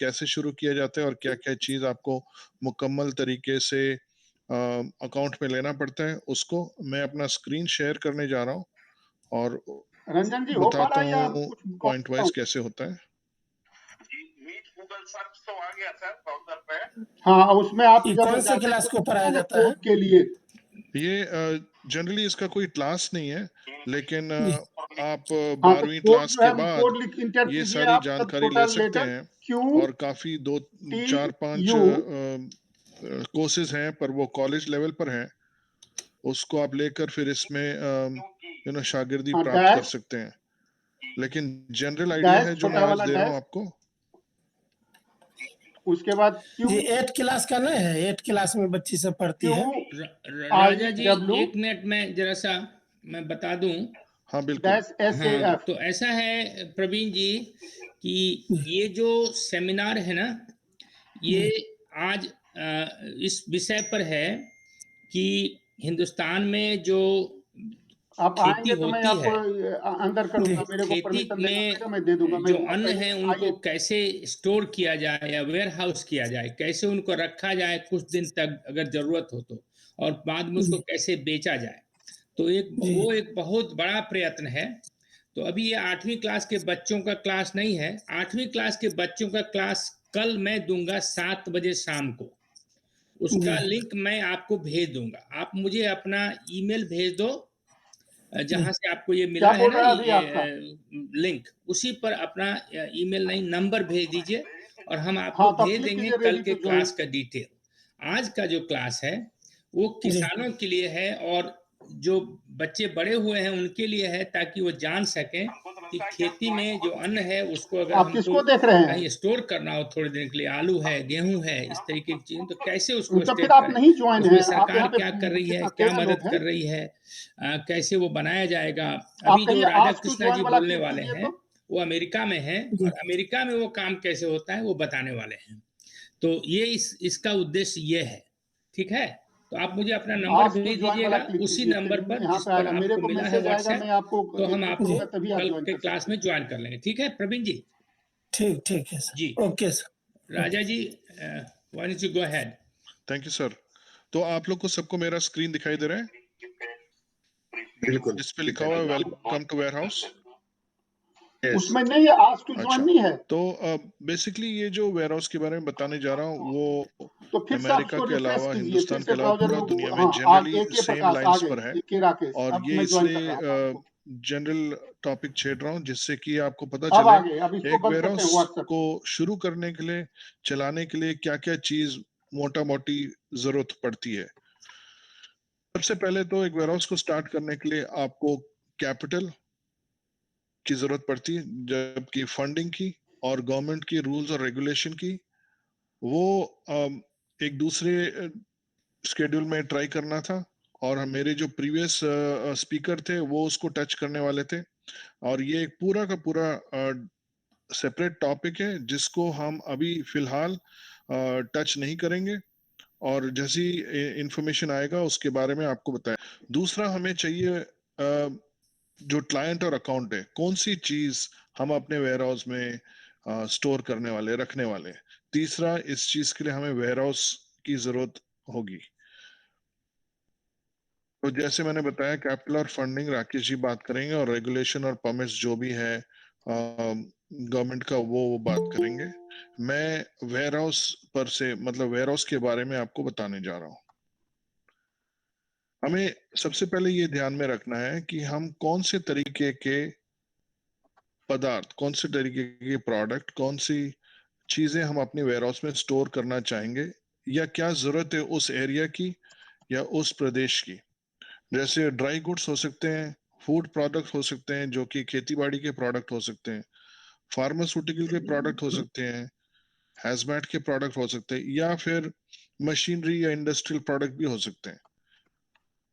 कैसे शुरू किया जाता है और क्या क्या चीज आपको मुकम्मल तरीके से अकाउंट में लेना पड़ता है, उसको मैं अपना स्क्रीन शेयर करने जा रहा हूँ और रंजन जी, हो पा बताता रहा है या हूँ कुछ पॉइंट वाइज कैसे होता है। मीट गूगल सर्च तो आ गया सर ब्राउजर पे। हाँ, उसमें आप ये जब कौन से जाते क्लास हैं को पढ़ाया जाता है? कोड के लिए, ये जनरली इसका कोई क्लास नहीं है, लेकिन जी। आप हाँ, तो 12वीं कोड क्लास जो के है बाद कोड लिख इंटर ये कीजिए सारी आप, सब जानकारी ले छोटा सकते लेटर हैं क्यू और काफी 2 टी 4 5 यू कोर्सेज हैं, पर वो कॉलेज लेवल पर हैं। उसको आप लेकर फिर इसमें शागिर्दी हाँ, प्राप्त कर डैश सकते हैं। लेकिन जनरल आइडिया डैश है जो मैं छोटा आज वाला दे रहा हूँ डैश, आपको। उसके बाद क्यू ये 8 क्लास का नहीं है? 8 क्लास में बच्ची सब पढ़ती क्यू है। आई राजा जी डब्ल्यू एक मिनट में जरा सा मैं बता दूं। हाँ बिल्कुल। डैश एस ए हाँ, एफ। तो ऐसा है प्रवीण जी कि ये जो सेमिनार है ना, ये आज इस विषय पर है कि हिंदुस्तान में जो आप खेती आएंगे तो मैं होती आपको है, अंदर करूंगा, मेरे को खेती परमिशन देना पड़ेगा, मैं दे दूंगा। में मैं जो अन्न है उनको आइए। कैसे स्टोर किया जाए या वेयर हाउस किया जाए, कैसे उनको रखा जाए कुछ दिन तक अगर जरूरत हो तो, और बाद में उसको कैसे बेचा जाए, तो वो एक बहुत बड़ा प्रयत्न है। तो अभी ये 8वीं क्लास के बच्चों का क्लास नहीं है। 8वीं क्लास के बच्चों का क्लास कल मैं दूंगा 7 बजे शाम को। उसका लिंक मैं आपको भेज दूंगा। आप मुझे अपना ईमेल भेज दो, जहां से आपको ये क्या मिला है बोल ना रहा है अभी आपका? ये लिंक, उसी पर अपना ईमेल नहीं नंबर भेज दीजिए और हम आपको हाँ, तो भेज क्लिक देंगे कीजिए कल रेडी के टू ज्वाइन। क्लास का डिटेल। आज का जो क्लास है वो किसानों के लिए है और जो बच्चे बड़े हुए हैं उनके लिए है, ताकि वो जान सकें कि खेती में जो अन्न है उसको अगर आप हमको किसको देख रहे हैं? कहीं स्टोर करना हो थोड़े दिन के लिए, आलू है, गेहूं है, इस तरीके की चीजें, तो कैसे उसको तो फिर स्टेट आप करें, नहीं ज्वाइन उसमें हैं। आप सरकार यहाँ पे क्या कर रही है, कितना क्या 13 मदद लोग हैं। कर रही है, कैसे वो बनाया जाएगा। आप अभी जो कहिए Radha ask to Krishna join जी वाला बोलने क्लिक वाले कीजिए हैं तो। वो अमेरिका में हैं और अमेरिका में वो काम कैसे होता है वो बताने वाले हैं। तो ये इसका उद्देश्य ये है, ठीक है। तो आप मुझे अपना नंबर आस्क टू भेज ज्वाइन वाला दीजिएगा क्लिक उसी कीजिए, नंबर फिर पर यहाँ जिस पे पर आएगा, मेरे आपको को मिला है मैसेज आएगा, व्हाट्सएप। मैं आपको तो हम एक आपको भेजूंगा, तभी आप कल ज्वाइन के कर क्लास सकते में हैं। ज्वाइन कर लेंगे, ठीक है प्रवीण जी। ठीक है सर। जी okay sir. Raja ji, why don't you go ahead. Thank you sir. तो आप लोग को सबको मेरा स्क्रीन दिखाई दे रहा है? बिल्कुल। जिस पे लिखा हुआ है वेलकम टू वेयर हाउस। उसमें नहीं है, आस्क टू ज्वाइन अच्छा, नहीं है। तो बेसिकली ये जो वेयर हाउस के बारे में बताने जा रहा हूँ वो तो फिर से आप अमेरिका उसको के रिफ्रेश अलावा, कीजिए, फिर हिंदुस्तान के से अलावा ब्राउजर पूरा में। दुनिया में हाँ, जनरली AK सेम प्रकाश आ लाइंस गए, पर है। AK राकेश। और अब ये मैं ज्वाइन कर इसलिए रहा हूँ आपको। जनरल टॉपिक छेड़ रहा हूँ जिससे कि आपको पता अब आ चले गए, अब इसको एक बंद वेयर करते हैं हाउस व्हाट्सएप। को शुरू करने के लिए, चलाने के लिए क्या क्या चीज मोटा मोटी जरूरत पड़ती है। सबसे पहले तो एक वेयर हाउस को स्टार्ट करने के लिए आपको कैपिटल की जरूरत पड़ती है, जबकि फंडिंग की और गवर्नमेंट की रूल्स और रेगुलेशन की वो एक दूसरे स्केड्यूल में ट्राई करना था। और मेरे जो प्रीवियस स्पीकर थे वो उसको टच करने वाले थे। और ये एक पूरा का पूरा सेपरेट टॉपिक है जिसको हम अभी फिलहाल टच नहीं करेंगे, और जैसी इंफॉर्मेशन आएगा उसके बारे में आपको बताएं। दूसरा, हमें चाहिए जो क्लाइंट और अकाउंट है, कौन सी चीज हम अपने वेयर हाउस में स्टोर करने वाले, रखने वाले। तीसरा, इस चीज के लिए हमें वेयर हाउस की जरूरत होगी। तो जैसे मैंने बताया, कैपिटल और फंडिंग राकेश जी बात करेंगे, और रेगुलेशन और परमिट्स जो भी है गवर्नमेंट का वो बात करेंगे। मैं वेयर हाउस पर से, मतलब वेयर हाउस के बारे में आपको बताने जा रहा हूँ। हमें सबसे पहले ये ध्यान में रखना है कि हम कौन से तरीके के पदार्थ, कौन से तरीके के प्रोडक्ट, कौन सी चीजें हम अपने वेयर हाउस में स्टोर करना चाहेंगे, या क्या जरूरत है उस एरिया की या उस प्रदेश की। जैसे ड्राई गुड्स हो सकते हैं, फूड प्रोडक्ट हो सकते हैं जो कि खेती बाड़ी के प्रोडक्ट हो सकते हैं, फार्मास्यूटिकल के प्रोडक्ट हो सकते हैं, हैजमैट के प्रोडक्ट हो सकते हैं, या फिर मशीनरी या इंडस्ट्रियल प्रोडक्ट भी हो सकते हैं।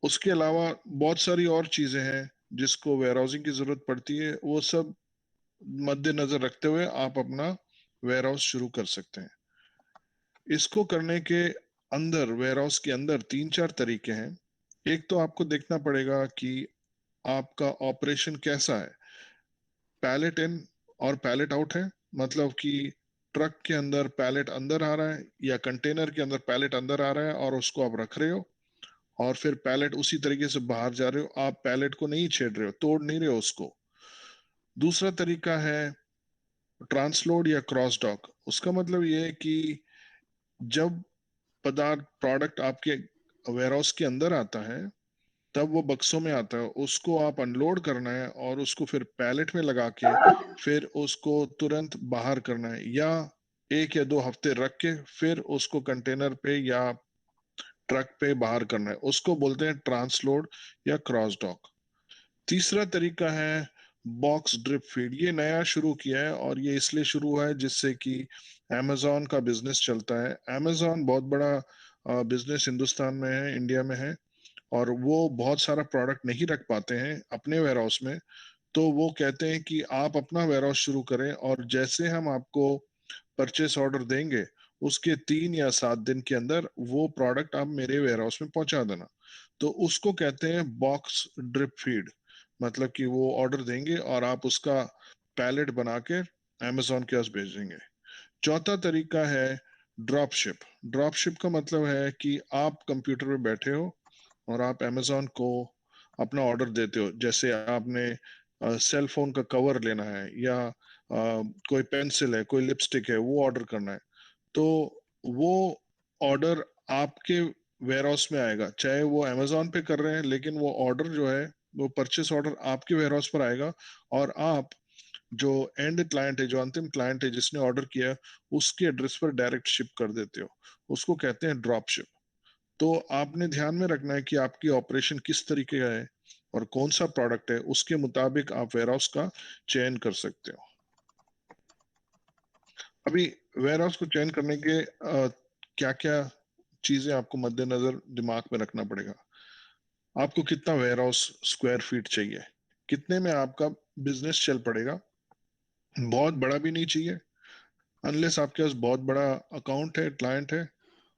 उसके अलावा बहुत सारी और चीजें हैं जिसको वेयरहाउसिंग की जरूरत पड़ती है। वो सब मद्देनजर रखते हुए आप अपना वेयरहाउस शुरू कर सकते हैं। इसको करने के अंदर, वेयरहाउस के अंदर 3-4 तरीके हैं। एक तो आपको देखना पड़ेगा कि आपका ऑपरेशन कैसा है। पैलेट इन और पैलेट आउट है, मतलब कि ट्रक के अंदर पैलेट अंदर आ रहा है या कंटेनर के अंदर पैलेट अंदर आ रहा है और उसको आप रख रहे हो और फिर पैलेट उसी तरीके से बाहर जा रहे हो, आप पैलेट को नहीं छेड़ रहे हो, तोड़ नहीं रहे हो उसको। दूसरा तरीका है ट्रांसलोड या क्रॉस डॉक। उसका मतलब ये है कि जब प्रोडक्ट आपके वेयरहाउस के अंदर आता है तब वो बक्सों में आता है, उसको आप अनलोड करना है और उसको फिर पैलेट में लगा के फिर उसको तुरंत बाहर करना है, या 1 या 2 हफ्ते रख के फिर उसको कंटेनर पे या ट्रक पे बाहर करना है। उसको बोलते हैं ट्रांसलोड या क्रॉस डॉक। तीसरा तरीका है बॉक्स ड्रिप फीड। ये नया शुरू किया है और ये इसलिए शुरू हुआ है जिससे कि अमेजोन का बिजनेस चलता है। अमेजोन बहुत बड़ा बिजनेस हिंदुस्तान में है, इंडिया में है, और वो बहुत सारा प्रोडक्ट नहीं रख पाते हैं अपने वेयरहाउस में। तो वो कहते हैं कि आप अपना वेयरहाउस शुरू करें और जैसे हम आपको परचेस ऑर्डर देंगे उसके 3 या 7 दिन के अंदर वो प्रोडक्ट आप मेरे वेयरहाउस में पहुंचा देना। तो उसको कहते हैं बॉक्स ड्रिप फीड। मतलब कि वो ऑर्डर देंगे और आप उसका पैलेट बना के अमेजोन के पास भेजेंगे। चौथा तरीका है ड्रॉप शिप। ड्रॉप शिप का मतलब है कि आप कंप्यूटर पे बैठे हो और आप अमेजोन को अपना ऑर्डर देते हो। जैसे आपने सेल फोन का कवर लेना है या कोई पेंसिल है, कोई लिपस्टिक है, वो ऑर्डर करना है, तो वो ऑर्डर आपके वेयरहाउस में आएगा। चाहे वो अमेजोन पे कर रहे हैं लेकिन वो ऑर्डर जो है वो परचेस ऑर्डर आपके वेयरहाउस पर आएगा और आप जो एंड क्लाइंट है, जो अंतिम क्लाइंट है जिसने ऑर्डर किया, उसके एड्रेस पर डायरेक्ट शिप कर देते हो। उसको कहते हैं ड्रॉप शिप। तो आपने ध्यान में रखना है कि आपकी ऑपरेशन किस तरीके का है और कौन सा प्रोडक्ट है, उसके मुताबिक आप वेयरहाउस का चयन कर सकते हो। अभी वेयरहाउस को चयन करने के क्या क्या चीजें आपको मद्देनजर दिमाग में रखना पड़ेगा। आपको कितना वेयरहाउस स्क्वायर फीट चाहिए, कितने में आपका बिजनेस चल पड़ेगा। बहुत बड़ा भी नहीं चाहिए अनलेस आपके पास बहुत बड़ा अकाउंट है, क्लाइंट है,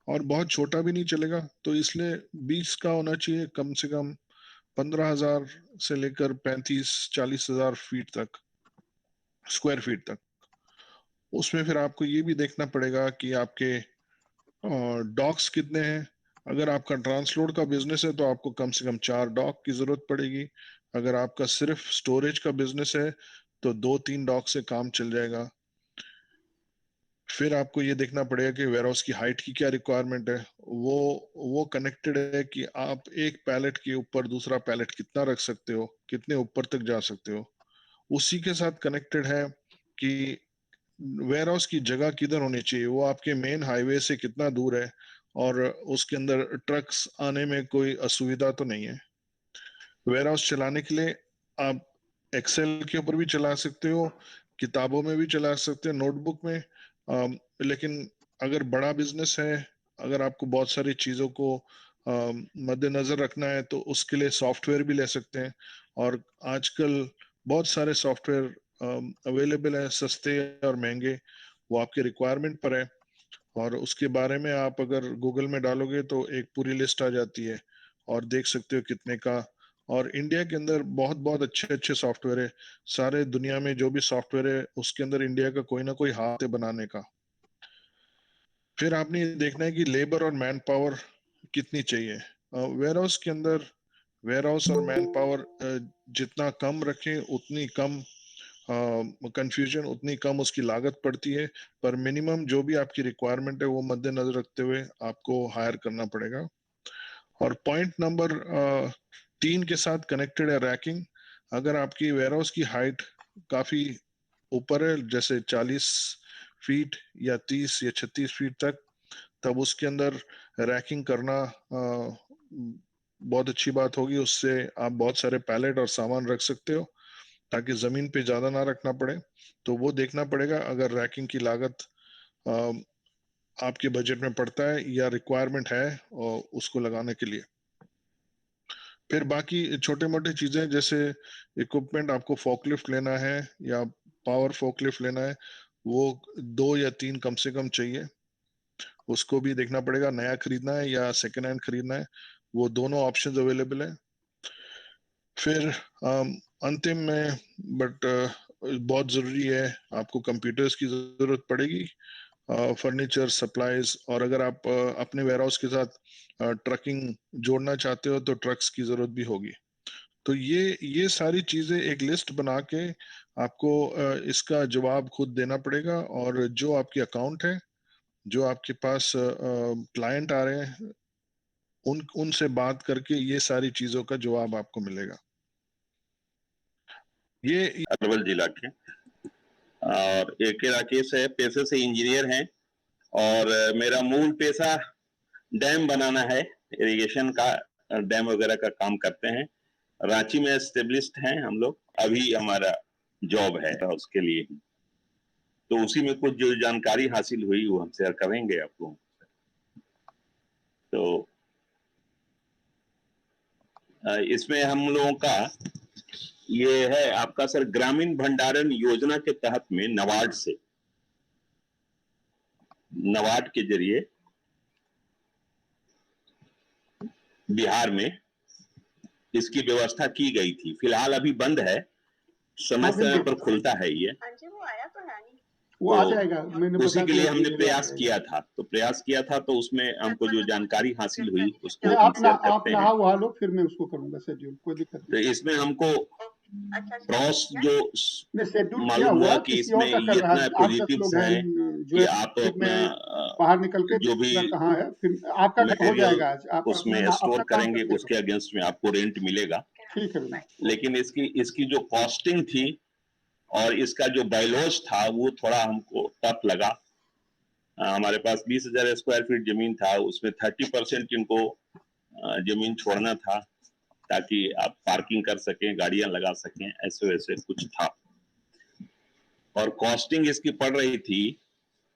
और बहुत छोटा भी नहीं चलेगा। तो इसलिए 20 का होना चाहिए कम से कम, 15,000 से लेकर 35-40 हजार फीट तक, स्क्वायर फीट तक। उसमें फिर आपको ये भी देखना पड़ेगा कि आपके डॉक्स कितने हैं। अगर आपका ट्रांसलोड का बिजनेस है तो आपको कम से कम 4 डॉक की जरूरत पड़ेगी। अगर आपका सिर्फ स्टोरेज का बिजनेस है तो 2-3 डॉक से काम चल जाएगा। फिर आपको ये देखना पड़ेगा कि वेयरहाउस की हाइट की क्या रिक्वायरमेंट है। वो कनेक्टेड है कि आप एक पैलेट के ऊपर दूसरा पैलेट कितना रख सकते हो, कितने ऊपर तक जा सकते हो। उसी के साथ कनेक्टेड है कि वेयरहाउस की जगह किधर होनी चाहिए, वो आपके मेन हाईवे से कितना दूर है और उसके अंदर ट्रक्स आने में कोई असुविधा तो नहीं है। वेयरहाउस चलाने के लिए आप एक्सेल के ऊपर भी चला सकते हो, किताबों में भी चला सकते हो, नोटबुक में। लेकिन अगर बड़ा बिजनेस है, अगर आपको बहुत सारी चीजों को मद्देनजर रखना है तो उसके लिए सॉफ्टवेयर भी ले सकते हैं। और आजकल बहुत सारे सॉफ्टवेयर अवेलेबल है, सस्ते और महंगे, वो आपके रिक्वायरमेंट पर है। और उसके बारे में आप अगर गूगल में डालोगे तो एक पूरी लिस्ट आ जाती है और देख सकते हो कितने का। और इंडिया के अंदर बहुत बहुत अच्छे अच्छे सॉफ्टवेयर है। सारे दुनिया में जो भी सॉफ्टवेयर है उसके अंदर इंडिया का कोई ना कोई हाथ है बनाने का। फिर आपने ये देखना है कि लेबर और मैन पावर कितनी चाहिए वेयरहाउस के अंदर। वेयरहाउस और मैन पावर जितना कम रखें उतनी कम कंफ्यूजन, उतनी कम उसकी लागत पड़ती है। पर मिनिमम जो भी आपकी रिक्वायरमेंट है वो मद्देनजर रखते हुए आपको हायर करना पड़ेगा। और पॉइंट नंबर 3 के साथ कनेक्टेड है रैकिंग। अगर आपकी वेयरहाउस की हाइट काफी ऊपर है, जैसे 40 फीट या 30 या 36 फीट तक, तब उसके अंदर रैकिंग करना बहुत अच्छी बात होगी। उससे आप बहुत सारे पैलेट और सामान रख सकते हो ताकि जमीन पे ज्यादा ना रखना पड़े। तो वो देखना पड़ेगा अगर रैकिंग की लागत आपके बजट में पड़ता है या रिक्वायरमेंट है और उसको लगाने के लिए। फिर बाकी छोटे मोटे चीजें जैसे इक्विपमेंट, आपको फोकलिफ्ट लेना है या पावर फोकलिफ्ट लेना है, वो 2 या 3 कम से कम चाहिए। उसको भी देखना पड़ेगा नया खरीदना है या सेकेंड हैंड खरीदना है, वो दोनों ऑप्शंस अवेलेबल है। फिर अंतिम में बट बहुत जरूरी है, आपको कंप्यूटर्स की जरूरत पड़ेगी, फर्नीचर, सप्लाईज, और अगर आप अपने वेयरहाउस के साथ ट्रकिंग जोड़ना चाहते हो तो ट्रक्स की जरूरत भी होगी। तो ये सारी चीजें एक लिस्ट बना के आपको इसका जवाब खुद देना पड़ेगा, और जो आपके अकाउंट है, जो आपके पास क्लाइंट आ रहे हैं, उनसे बात करके ये सारी चीजों का जवाब आपको मिलेगा। ये अरवल जिला के और AK राकेश है, पेशे से इंजीनियर हैं और मेरा मूल पेशा डैम बनाना है, इरिगेशन का, डैम वगैरह का काम करते हैं। रांची में एस्टेब्लिश्ड हैं हम लोग, अभी हमारा जॉब है उसके लिए, तो उसी में कुछ जो जानकारी हासिल हुई वो हम शेयर करेंगे आपको। तो इसमें हम लोगों का ये है आपका सर, ग्रामीण भंडारण योजना के तहत में नबार्ड के जरिए बिहार में इसकी व्यवस्था की गई थी। फिलहाल अभी बंद है, समय समय पर खुलता है ये। वो आया तो है नहीं, वो आ जाएगा। मैंने उसी के लिए हमने प्रयास किया था, तो उसमें हमको जो जानकारी हासिल हुई उसको हम शेयर करते हैं। वहा लो, फिर मैं उसको करूंगा शेड्यूल, कोई दिक्कत नहीं। तो इसमें हमको क्रॉस जो मालूम हुआ कि इसमें ये इतना पॉजिटिव्स है कि आप अपना बाहर निकल के जो भी कहाँ है, फिर आपका हो जाएगा आज, उसमें स्टोर करेंगे, उसके अगेंस्ट में आपको रेंट मिलेगा। ठीक है। लेकिन इसकी जो कॉस्टिंग थी और इसका जो बायलॉज था वो थोड़ा हमको टफ लगा। हमारे पास 20,000 स्क्वायर फीट जमीन था, उसमें 30% इनको जमीन छोड़ना था ताकि आप पार्किंग कर सकें, गाड़ियां लगा सकें, ऐसे वैसे कुछ था। और कॉस्टिंग इसकी पड़ रही थी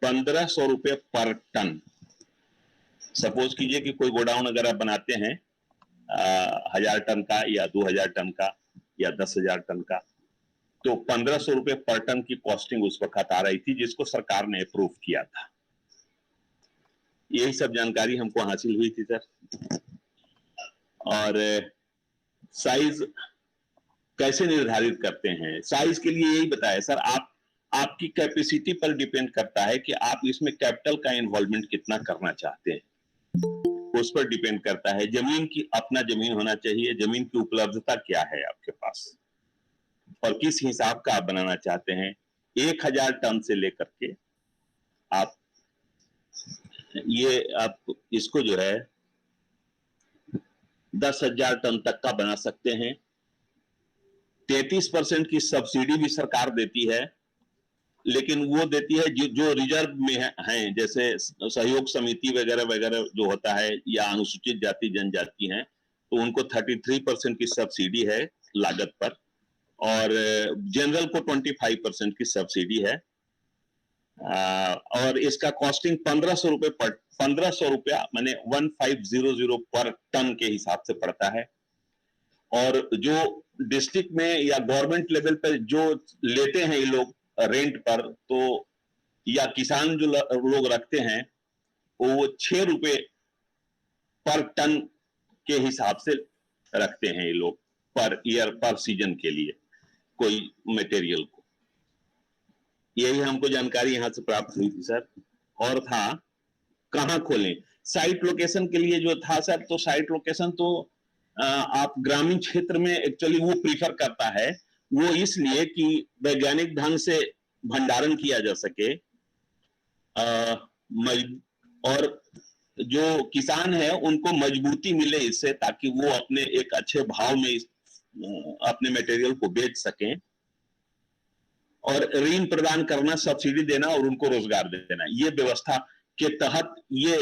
1,500 रुपए पर टन। सपोज कीजिए कि कोई गोडाउन अगर आप बनाते हैं 1,000 टन का या 2,000 टन का या 10,000 टन का, तो 1,500 रुपए पर टन की कॉस्टिंग उस वक्त आ रही थी, जिसको सरकार ने अप्रूव किया था। यही सब जानकारी हमको हासिल हुई थी सर। और साइज कैसे निर्धारित करते हैं, साइज के लिए यही बताया सर, आपकी कैपेसिटी पर डिपेंड करता है कि आप इसमें कैपिटल का इन्वॉल्वमेंट कितना करना चाहते हैं, उस पर डिपेंड करता है। जमीन की, अपना जमीन होना चाहिए, जमीन की उपलब्धता क्या है आपके पास और किस हिसाब का आप बनाना चाहते हैं। 1,000 टन से लेकर के आप इसको जो है 10,000 टन तक का बना सकते हैं। 33% की सब्सिडी भी सरकार देती है, लेकिन वो देती है जो रिजर्व में हैं, जैसे सहयोग समिति वगैरह वगैरह जो होता है, या अनुसूचित जाति जनजाति हैं, तो उनको 33% की सब्सिडी है लागत पर, और जनरल को 25% की सब्सिडी है। और इसका कॉस्टिंग 1,500 रुपया माने 1,500 पर टन के हिसाब से पड़ता है। और जो डिस्ट्रिक्ट में या गवर्नमेंट लेवल पर जो लेते हैं ये लोग रेंट पर, तो या किसान जो लोग रखते हैं, वो 6 रुपए पर टन के हिसाब से रखते हैं ये लोग पर ईयर, पर सीजन के लिए कोई मटेरियल को। यही हमको जानकारी यहाँ से प्राप्त हुई थी सर। और था कहाँ खोलें, साइट लोकेशन के लिए जो था सर, तो साइट लोकेशन तो आप ग्रामीण क्षेत्र में एक्चुअली वो प्रीफर करता है, वो इसलिए कि वैज्ञानिक ढंग से भंडारण किया जा सके, और जो किसान है उनको मजबूती मिले इससे, ताकि वो अपने एक अच्छे भाव में अपने मटेरियल को बेच सकें, और ऋण प्रदान करना, सब्सिडी देना और उनको रोजगार देना, ये व्यवस्था के तहत ये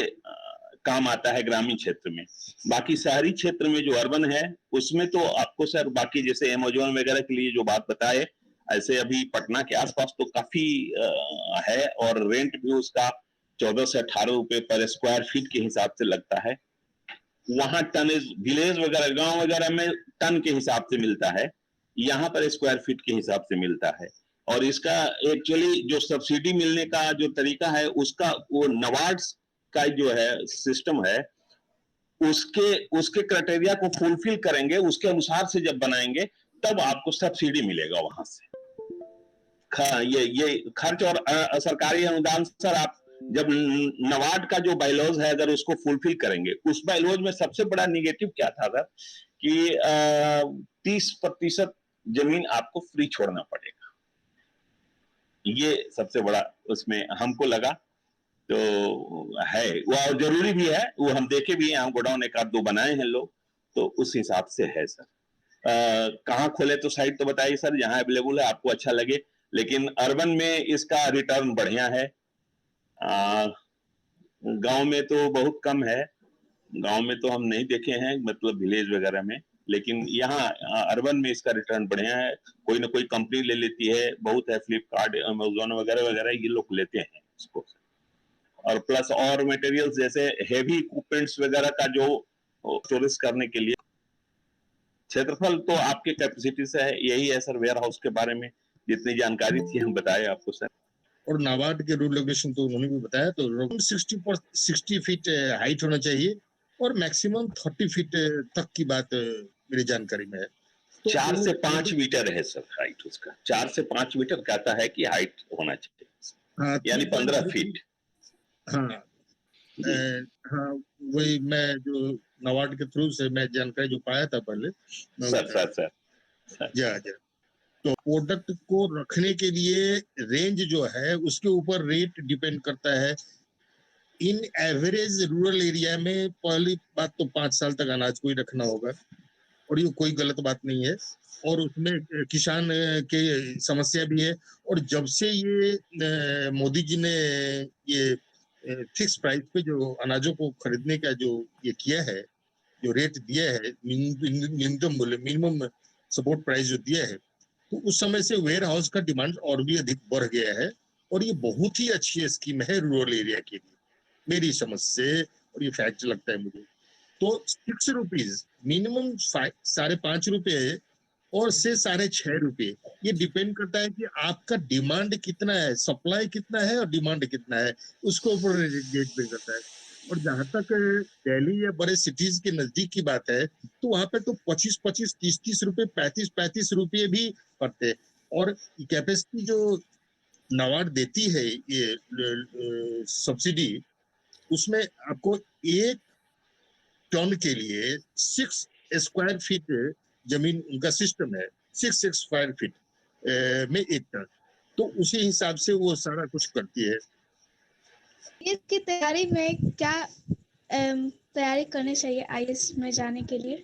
काम आता है ग्रामीण क्षेत्र में। बाकी शहरी क्षेत्र में जो अर्बन है उसमें तो आपको सर बाकी जैसे अमेज़न वगैरह के लिए जो बात बताए, ऐसे अभी पटना के आसपास तो काफी है, और रेंट भी उसका 14 से 18 रुपए पर स्क्वायर फीट के हिसाब से लगता है। वहां टनेज, विलेज वगैरह, गांव वगैरह में टन के हिसाब से मिलता है, यहाँ पर स्क्वायर फीट के हिसाब से मिलता है। और इसका एक्चुअली जो सब्सिडी मिलने का जो तरीका है, उसका वो नबार्ड का जो है सिस्टम है, उसके क्राइटेरिया को फुलफिल करेंगे, उसके अनुसार से जब बनाएंगे तब आपको सब्सिडी मिलेगा वहां से। ये खर्च और सरकारी अनुदान सर, आप जब नबार्ड का जो बायलॉज है अगर उसको फुलफिल करेंगे, उस बायलॉज में सबसे बड़ा निगेटिव क्या था सर कि 30% जमीन आपको फ्री छोड़ना पड़ेगा। ये सबसे बड़ा उसमें हमको लगा, तो है वो और जरूरी भी है, वो हम देखे भी हैं, हम गोडाउन एक आध दो बनाए हैं लोग, तो उस हिसाब से है सर। कहाँ खोले तो साइट तो बताइए सर, जहां अवेलेबल है आपको अच्छा लगे, लेकिन अर्बन में इसका रिटर्न बढ़िया है। गांव में तो बहुत कम है, गांव में तो हम नहीं देखे हैं, मतलब विलेज वगैरह में, लेकिन यहाँ अर्बन में इसका रिटर्न बढ़िया है। कोई ना कोई कंपनी ले लेती है, बहुत है, फ्लिपकार्ट, अमेजोन वगैरह वगैरह ये लोग लेते हैं इसको। और प्लस और मटेरियल्स जैसे हेवी इक्विपमेंट्स वगैरह का जो स्टोरेज करने के लिए क्षेत्रफल तो आपके कैपेसिटी से है, यही है सर। वेयर हाउस के बारे में जितनी जानकारी थी हम बताए आपको सर। और नाबार्ड के रूल रेगुलेशन तो उन्होंने भी बताया, तो 60 फीट हाइट होना चाहिए और मैक्सिमम 30 फीट तक की बात मेरी जानकारी में है। तो 4 से 5 मीटर है सर हाइट उसका, 4 से 5 मीटर कहता है कि हाइट होना चाहिए, हाँ, यानी 15 फीट। हाँ हाँ, वही मैं जो नाबार्ड के थ्रू से मैं जानकारी जो पाया था पहले सर। जा तो प्रोडक्ट को रखने के लिए रेंज जो है उसके ऊपर रेट डिपेंड करता है। इन एवरेज रूरल एरिया में पहली बात तो 5 साल तक अनाज को ही रखना होगा, और ये कोई गलत बात नहीं है, और उसमें किसान के समस्या भी है। और जब से ये मोदी जी ने ये फिक्स प्राइस पे जो अनाजों को खरीदने का जो ये किया है, जो रेट दिया है, न्यूनतम मूल्य, मिनिमम सपोर्ट प्राइस जो दिया है, तो उस समय से वेयर हाउस का डिमांड और भी अधिक बढ़ गया है। और ये बहुत ही अच्छी स्कीम है रूरल एरिया के लिए, मेरी समझ से, और ये फैक्ट लगता है मुझे। तो 6 रुपीज मिनिमम 5.5 रुपए और से 6.5 रुपए, ये डिपेंड करता है कि आपका डिमांड कितना है, सप्लाई कितना है और डिमांड कितना है, उसके ऊपर रेट पे करता है। और जहां तक दिल्ली या बड़े सिटीज के नजदीक की बात है, तो वहां पे तो 25-25, 30-30 रुपए, 35-35 रुपए भी पड़ते हैं। और कैपेसिटी जो नाबार्ड देती है ये सब्सिडी, उसमें आपको 1 टन के लिए 6 स्क्वायर फीट जमीन, उनका सिस्टम है 6 स्क्वायर फीट में 1 टन, तो उसी हिसाब से वो सारा कुछ करती है। इसकी तैयारी में क्या तैयारी करनी चाहिए आईएएस में जाने के लिए?